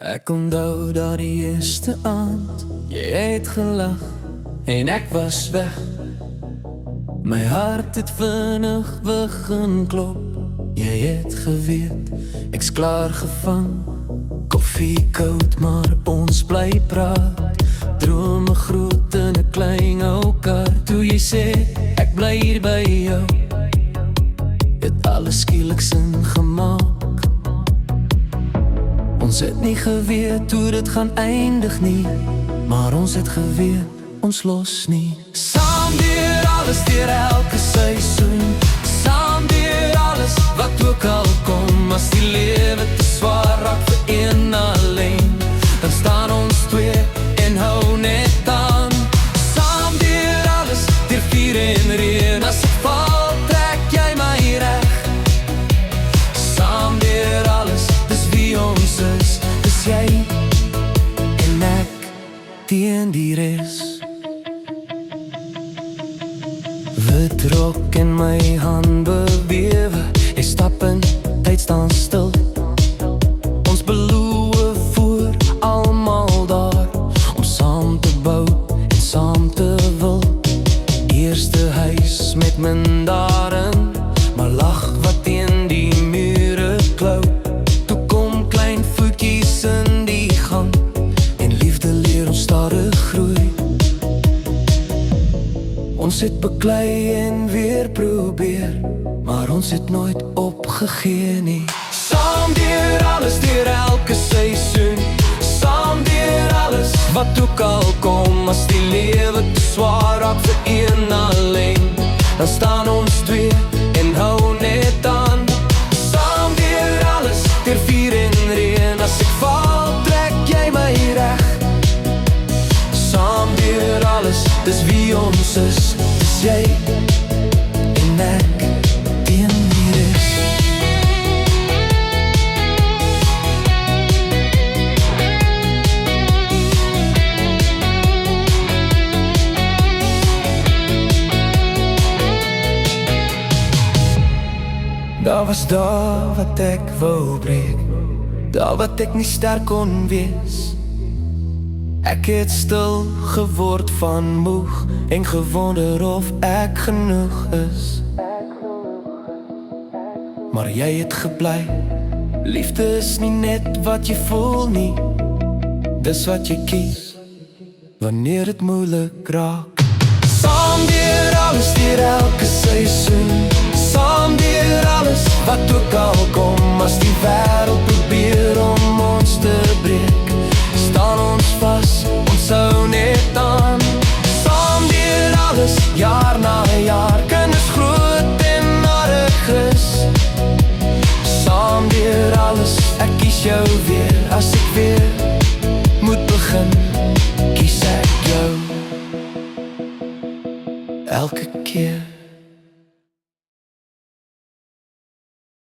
Ek onthou daar die eerste aand, jy het gelag en ek was weg. My hart het vinnig begin klop, jy het geweet, ek's klaar gevang. Koffie koud, maar ons bly praat. Drome groot in 'n klein ou kar. Toe jy sê, ek bly hier by jou, het alles skielik sin gemaak. Ons het nie geweet hoe dit gaan eindig nie, maar ons het geweet, ons los nie. Saam deur alles, deur elke seisoen. Saam deur alles, wat ook al kom. As die lewe te zwaar raak vir een alleen, dan staan ons twee en hou net aan. Saam deur alles, deur vuur en reën. As ek val, trek jy my reg. Saam deur alles, dis wie ons is. Dis jy en ek teen die res. Wit rok en my hand bewewe. Jy stap in, tyd staan stil. Ons beloof voor almal daar, om saam te bou en saam te wil. Eerste huis met min daarin, maar lag wat teen die mure klou. Toe kom klein voetjies in die gang, en liefde leer ons stadig groei. Ons het beklei en weer probeer, maar ons het nooit opgegee nie. Saam deur alles, deur elke seisoen. Saam deur alles, wat ook al kom. As die lewe te zwaar raak vir een alleen, dan staan ons twee en hou net aan. Saam deur alles, deur vuur en reën. As ek val, trek jy my reg. Saam deur alles, dis wie ons is. Dis jy en ek teen die res. Daar was daar wat ek wou breek, daar wat ek nie sterk kon wees. Ek het stil geword van moeg en gewonder of ek genoeg is. Maar jy het gebly. Liefde is nie net wat jy voel nie, dis wat jy kies wanneer het moeilik raak. Saam deur alles, deur elke seisoen. Saam deur alles, wat ook al kom. As die wêreld probeer om ons te breek, staan ons vas, ons hou net aan. Saam deur alles, jaar na jaar. Kinders groot en narig is. Saam deur alles, ek kies jou weer. As ek weer moet begin, kies ek jou elke keer.